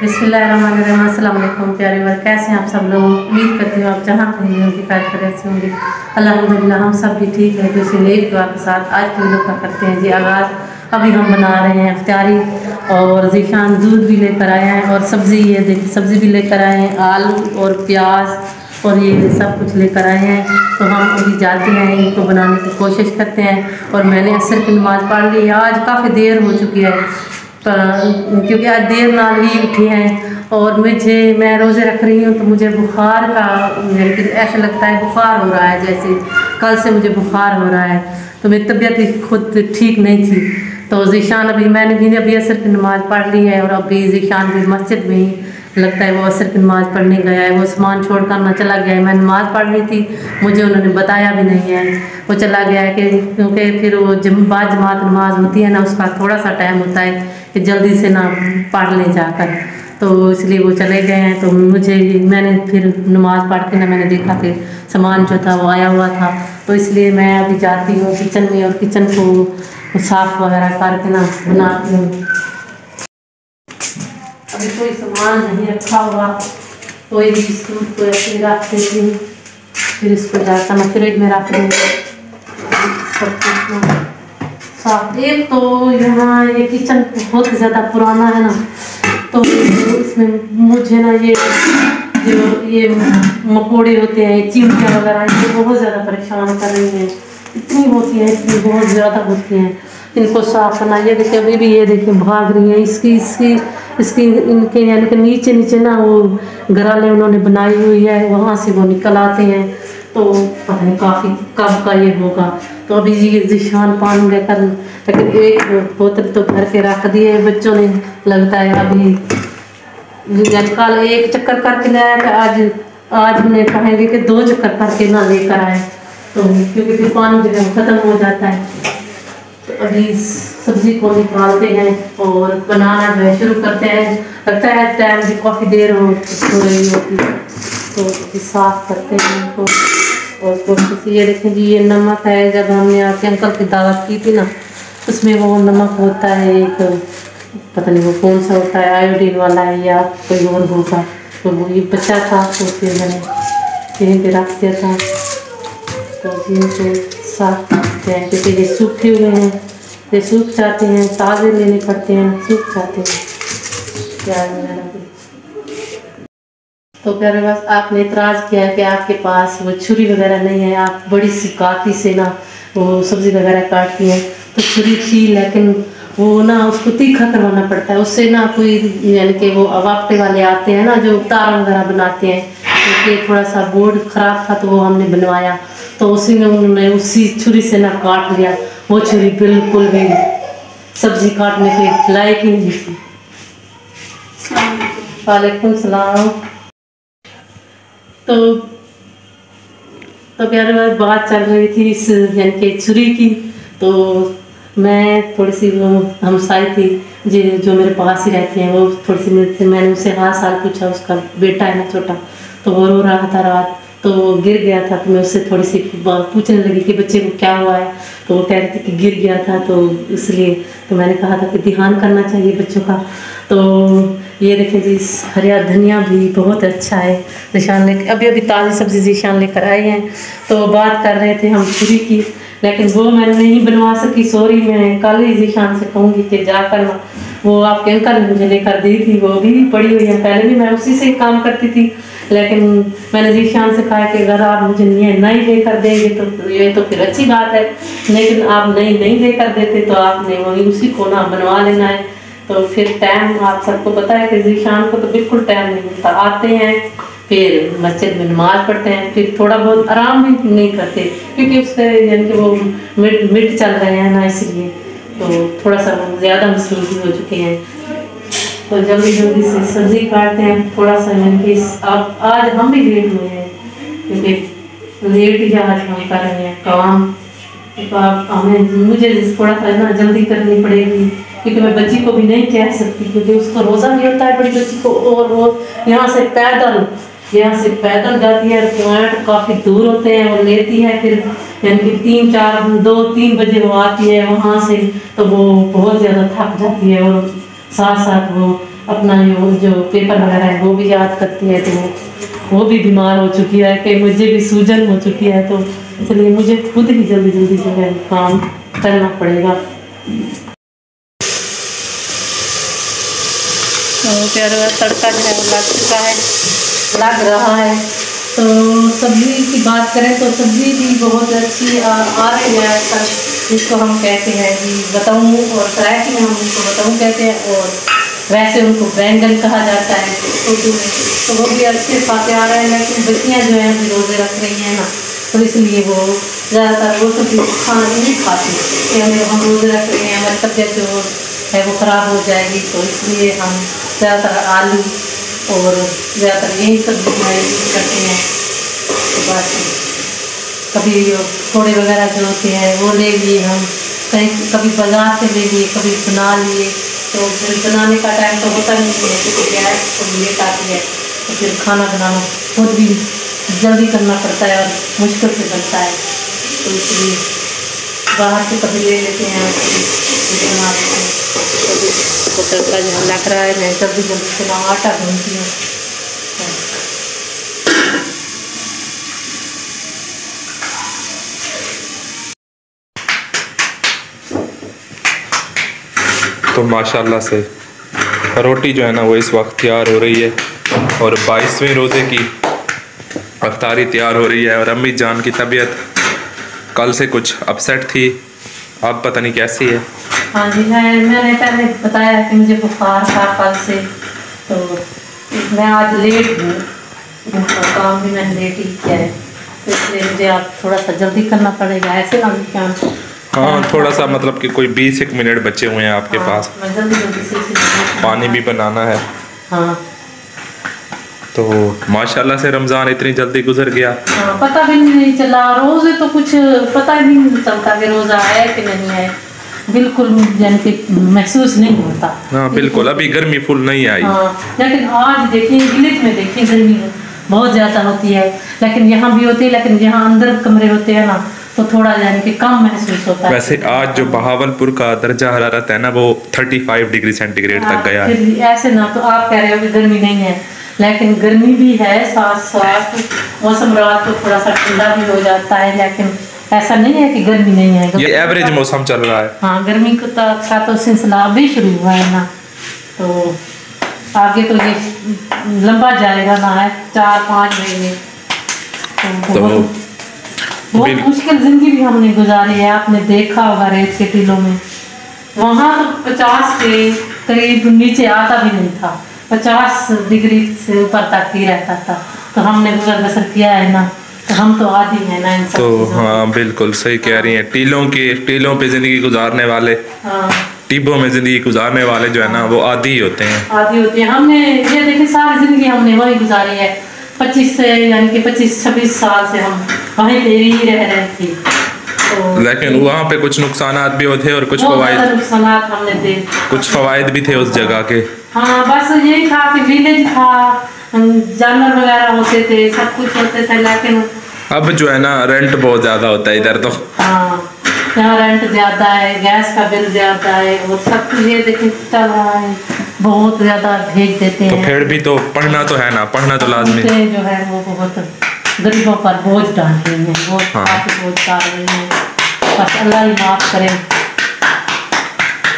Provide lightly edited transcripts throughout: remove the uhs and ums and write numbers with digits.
बिस्मिल्लाहिर्रहमानिर्रहीम। अस्सलाम वालेकुम प्यारे वर्ग, कैसे हैं आप सब लोग। उम्मीद करती हूँ आप जहाँ कहीं होंगे खैर से होंगे। अल्हम्दुलिल्लाह हम सब भी ठीक है। तो इसी नेक दुआ के साथ आज की वीडियो का करते हैं जी आगाज़। अभी हम बना रहे हैं इफ्तारी और ज़ीशान दूध भी लेकर आए हैं और सब्ज़ी, ये देखिए सब्ज़ी भी लेकर आए हैं, आलू और प्याज और ये सब कुछ लेकर आए हैं। तो हम अभी जाते हैं, इनको बनाने की कोशिश करते हैं। और मैंने असर की नमाज़ पढ़ ली है। आज काफ़ी देर हो चुकी है क्योंकि आज देर नाल ही उठी हैं और मैं रोज़े रख रही हूँ। तो मुझे बुखार का ऐसा लगता है बुखार हो रहा है, जैसे कल से मुझे बुखार हो रहा है। तो मेरी तबीयत भी खुद ठीक नहीं थी। तो ज़ीशान मैंने भी अभी असर की नमाज़ पढ़ ली है और अभी ज़ीशान भी मस्जिद में ही लगता है वो असर की नमाज़ पढ़ने गया है। वो सामान छोड़ कर ना चला गया है। मैं नमाज़ पढ़ रही थी, मुझे उन्होंने बताया भी नहीं है, वो चला गया है क्योंकि फिर वो बाद जमात नमाज होती है ना, उसका थोड़ा सा टाइम होता है कि जल्दी से ना पढ़ लें जाकर, तो इसलिए वो चले गए हैं। तो मैंने फिर नमाज़ पढ़ के ना मैंने देखा कि सामान जो था वो आया हुआ था। तो इसलिए मैं अभी जाती हूँ किचन में और किचन को साफ़ वगैरह करके ना बनाती हूँ। अभी कोई सामान नहीं रखा हुआ, कोई भी बिस्कुट को ऐसे रख देती हूँ, फिर इसको जाकर मैं फ्रिज में रख दूँगी सब कुछ साफ। एक तो यहाँ ये किचन बहुत ज़्यादा पुराना है ना, तो इसमें मुझे ना ये मकोड़े होते हैं, चींटियाँ वगैरह, ये बहुत ज़्यादा परेशान कर रही हैं। इतनी होती हैं, इतनी बहुत ज़्यादा होती हैं, इनको साफ करना। ये देखिए अभी भी ये देखिए भाग रही है। इसकी इनके यानी कि नीचे ना वो घराले उन्होंने बनाई हुई है, वहाँ से वो निकल आते हैं। तो पता नहीं काफ़ी कब का ये होगा। तो अभी ये ज़ीशान पानी लेकर, लेकिन एक बोतल तो भर के रख दी है बच्चों ने, लगता है अभी कल एक चक्कर करके ले आया था, आज उन्हें कहेंगे कि 2 चक्कर करके ना लेकर आए, तो क्योंकि फिर पानी जो है ख़त्म हो जाता है। तो अभी सब्ज़ी को निकालते हैं और बनाना जो है शुरू करते हैं। लगता है टाइम भी काफ़ी देर हो रही होती, तो अभी साफ़ करते हैं इनको। और कोशिश ये देखें जी, ये नमक है, जब हमने आपके अंकल की दावत की थी ना, उसमें वो नमक होता है एक, पता नहीं वो कौन सा होता है, आयोडीन वाला है या कोई और होगा। तो वो ये बचा था तो फिर मैंने यहीं पे रख दिया था। तो इनको साफ करते हैं क्योंकि ये सूखे हुए हैं, ये सूख जाते हैं, ताज़े लेने पड़ते हैं, सूख जाते हैं प्याज वगैरह भी। तो प्यारे बस आपने इतराज़ किया है कि आपके पास वो छुरी वगैरह नहीं है, आप बड़ी सी काटी से ना वो सब्ज़ी वगैरह काटती हैं। तो छुरी थी लेकिन वो ना उसको तीखा करवाना पड़ता है, उससे ना कोई यानी कि वो अवाप्टे वाले आते हैं ना जो तार वगैरह बनाते हैं, क्योंकि थोड़ा सा बोर्ड ख़राब था तो वो हमने बनवाया, तो उसी में उन्होंने उसी छुरी से ना काट लिया। वो छुरी बिल्कुल भी सब्ज़ी काटने के लायक ही नहीं थी। वालेकुम सलाम। तो प्यारे बात चल रही थी इस यानी कि छुरी की। तो मैं थोड़ी सी वो हमसाई थी जो मेरे पास ही रहती हैं, वो थोड़ी सी मेरे से मैंने उससे हाल साल पूछा, उसका बेटा है ना छोटा, तो वो रो रहा था रात, तो गिर गया था। तो मैं उससे थोड़ी सी पूछने लगी कि बच्चे को क्या हुआ है, तो वो कह रही थी कि गिर गया था, तो इसलिए तो मैंने कहा था कि ध्यान करना चाहिए बच्चों का। तो ये देखें जी, हरिया धनिया भी बहुत अच्छा है। ज़ीशान लेकर अभी ताज़ी सब्ज़ी ज़ीशान लेकर आए हैं। तो बात कर रहे थे हम छुरी की, लेकिन वो मैं नहीं बनवा सकी, सॉरी। मैं कल ही ज़ीशान से कहूँगी कि जाकर ना वो आपके अंकल ने मुझे लेकर दी थी, वो भी पड़ी हुई है, पहले भी मैं उसी से काम करती थी। लेकिन मैंने ज़ीशान से कहा कि अगर आप मुझे नई लेकर देंगे तो ये तो फिर अच्छी बात है, लेकिन आप नई नहीं लेकर देते तो आपने वही उसी को ना बनवा लेना है। तो फिर टाइम आप सबको पता है कि ज़ीशान को तो बिल्कुल टाइम नहीं मिलता, आते हैं फिर मस्जिद में नमाज़ पढ़ते हैं, फिर थोड़ा बहुत आराम भी नहीं करते क्योंकि उससे यानी कि वो मिड चल रहे हैं ना, इसलिए तो थोड़ा सा ज़्यादा मसरूफ़ हो चुके हैं। तो जल्दी जल्दी से सब्ज़ी काटते हैं, थोड़ा सा यानी कि अब आज हम भी लेट हुए हैं क्योंकि लेट ही आज हम कर रहे हैं काम। तो आप मुझे थोड़ा सा ना जल्दी करनी पड़ेगी क्योंकि मैं बच्ची को भी नहीं कह सकती क्योंकि उसका रोज़ा भी होता है बड़ी बच्ची को, और वो यहाँ से पैदल जाती है, पॉइंट काफ़ी दूर होते हैं, वो लेती है फिर यानी कि 2-3 बजे वो आती है वहाँ से, तो वो बहुत ज़्यादा थक जाती है और साथ साथ वो अपना जो पेपर वगैरह है वो भी याद करती है। तो वो भी बीमार हो चुकी है कि मुझे भी सूजन हो चुकी है, तो इसलिए मुझे खुद ही जल्दी जल्दी जो है काम करना पड़ेगा। तो प्यारा तड़का जो है वो लग चुका है, लग रहा है। तो सब्जी की बात करें तो सब्जी भी बहुत अच्छी आ रही है। जिसको हम कहते हैं कि बताऊँ, और सरायकी में हम उनको बताऊँ कहते हैं, और वैसे उनको बैंगन कहा जाता है उर्दू में। तो वो भी अच्छे खाते आ रहे हैं, लेकिन बच्चियाँ जो हैं अभी रोज़े रख रही हैं ना, तो इसलिए वो ज़्यादातर वो सब्जी खाना नहीं खाती कि हम रोज़े रख रहे हैं, हमारी तबीयत जो है वो ख़राब हो जाएगी। तो इसलिए हम ज़्यादातर आलू और ज़्यादातर यही सब्जी यूज़ करते हैं। तो बस कभी थोड़े वगैरह जो होते हैं वो ले लिए हम, कहीं कभी बाज़ार से ले लिए, कभी बना लिए। तो फिर बनाने का टाइम तो होता नहीं है क्योंकि गैस तो लेट आती है, तो फिर खाना बनाना खुद भी जल्दी करना पड़ता है और मुश्किल से बनता है। तो इसलिए बाहर से कभी ले लेते हैं, कभी बना लेते हैं। तो तड़का जो लग रहा है, मैं जल्दी जल्दी से ना आटा भूनती हूँ। तो माशाल्लाह से रोटी जो है ना वो इस वक्त तैयार हो रही है, और 22वें रोज़े की अफ्तारी तैयार हो रही है। और अम्मी जान की तबीयत कल से कुछ अपसेट थी, अब पता नहीं कैसी है। हाँ जी, मैंने पहले बताया कि मुझे बुखार था कल से, तो मैं आज लेट हूँ, काम भी मैंने लेट ही किया है, तो इसलिए मुझे आप थोड़ा सा जल्दी करना पड़ेगा। ऐसे ना क्या, हाँ थोड़ा सा मतलब कि कोई 20 मिनट बचे हुए हैं आपके पास। मैं जल्दी जल्दी से पानी भी बनाना है। हाँ तो माशाल्लाह से रमज़ान इतनी जल्दी गुजर गया। हाँ, पता भी नहीं चला। रोज़े तो कुछ पता ही नहीं चलता कि रोज़ा है कि नहीं है, बिल्कुल यानी कि महसूस नहीं होता। हाँ बिल्कुल, अभी गर्मी फुल नहीं आई। हाँ, लेकिन आज देखिए विलेज में देखिए गर्मी बहुत ज़्यादा होती है, लेकिन यहाँ भी होती है, लेकिन यहाँ अंदर कमरे होते हैं ना, तो थोड़ा यानी कि कम महसूस होता है। वैसे आज जो बहावलपुर का दर्जा हरारत है ना वो 35 डिग्री सेंटीग्रेड तक गया है। ऐसे ना तो आप कह रहे हो कि गर्मी नहीं है, लेकिन गर्मी भी है, साथ साथ मौसम रात को थोड़ा सा ठंडा भी हो जाता है, लेकिन ऐसा नहीं है कि गर्मी नहीं है। ये एवरेज मौसम चल रहा है। हाँ, गर्मी का तो सिलसिला अभी शुरू हुआ है ना, तो आगे तो ये लंबा जाएगा ना, है 4-5 महीने। तो बहुत मुश्किल जिंदगी भी हमने गुजारी है। आपने देखा होगा रेत के टीलों में, वहाँ तो 50 के करीब नीचे आता भी नहीं था, 50 डिग्री से ऊपर तक ही रहता था। तो हमने गुजर बसर किया है ना, तो हम तो आदी हैं ना इन सब तो हाँ बिल्कुल सही कह रही हैं। टीलों पे जिंदगी गुजारने वाले, हाँ टिब्बों में जिंदगी गुजारने वाले जो है ना वो आदी ही होते हैं। आदी होती है। हमने ये देखिए सारी जिंदगी हमने वही गुजारी है, 25 से यानी कि 25-26 साल से हम वहीं पे ही रह रहे थे। तो लेकिन वहाँ पे कुछ नुकसानात भी होते और कुछ फवायद, नुकसानात हमने देखे, कुछ फवायद भी थे उस जगह के। हाँ बस यही था कि विलेज था, जानवर वगैरह होते थे, सब कुछ होते थे, लेकिन अब जो है ना रेंट बहुत ज्यादा होता है इधर। तो हाँ, यहाँ रेंट ज्यादा है, गैस का बिल ज्यादा है, और सब कुछ ये देखिए चल रहा है, बहुत ज्यादा भेज देते हैं। तो फिर भी तो पढ़ना तो है ना, पढ़ना तो लाजमी जो है वो बहुत गरीबों पर बोझ डाल रही है, बहुत काफी बोझ डाल रही है। बस अल्लाह ही माफ करे।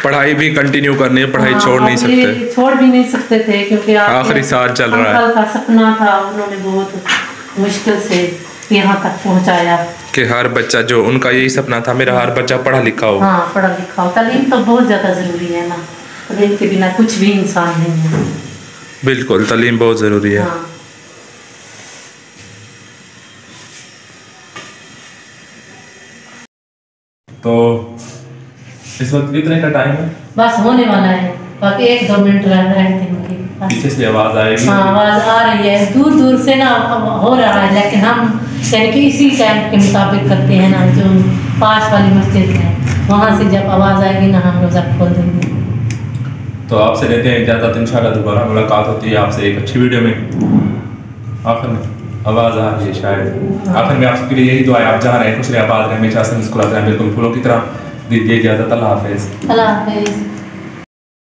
पढ़ाई भी कंटिन्यू करनी है, पढ़ाई छोड़ नहीं सकते, छोड़ भी नहीं सकते थे, क्योंकि आखिरी साल चल रहा है। का सपना था, उन्होंने बहुत मुश्किल से यहाँ तक पहुँचाया कि हर बच्चा, जो उनका यही सपना था मेरा हर बच्चा पढ़ा लिखा हो। हाँ, पढ़ा लिखा हो। तालीम तो बहुत ज़्यादा ज़रूरी है ना, तालीम के बिना कुछ भी इंसान नहीं है। बिल्कुल, तालीम बहुत ज़रूरी है। हाँ। तो इस वक्त कितने का टाइम है? बस होने वाला है, बाकी 1-2 मिनट रह रहे थे मुझे। पीछे से आवाज़ आएगी। हाँ, आवाज़ आ रही है, दूर दूर से ना हो रहा है, लेकिन हम यानी कि इसी टाइम के मुताबिक करते हैं ना, जो पास वाली मस्जिद है वहाँ से जब आवाज़ आएगी ना हम रोज़ा खोल देंगे। तो आपसे लेते हैं इजाज़त, इंशाल्लाह दोबारा मुलाकात होती है आपसे एक अच्छी वीडियो में। आखिर में आवाज़ आ रही है शायद। आखिर में आपके लिए यही दुआ है, आप जहाँ रहें खुश रहें, आबाद रहें, हमेशा से मुस्कुराते रहें, बिल्कुल फूलों की तरह। दीजिए इजाज़त, अल्लाह हाफिज़। अल्लाह हाफिज़।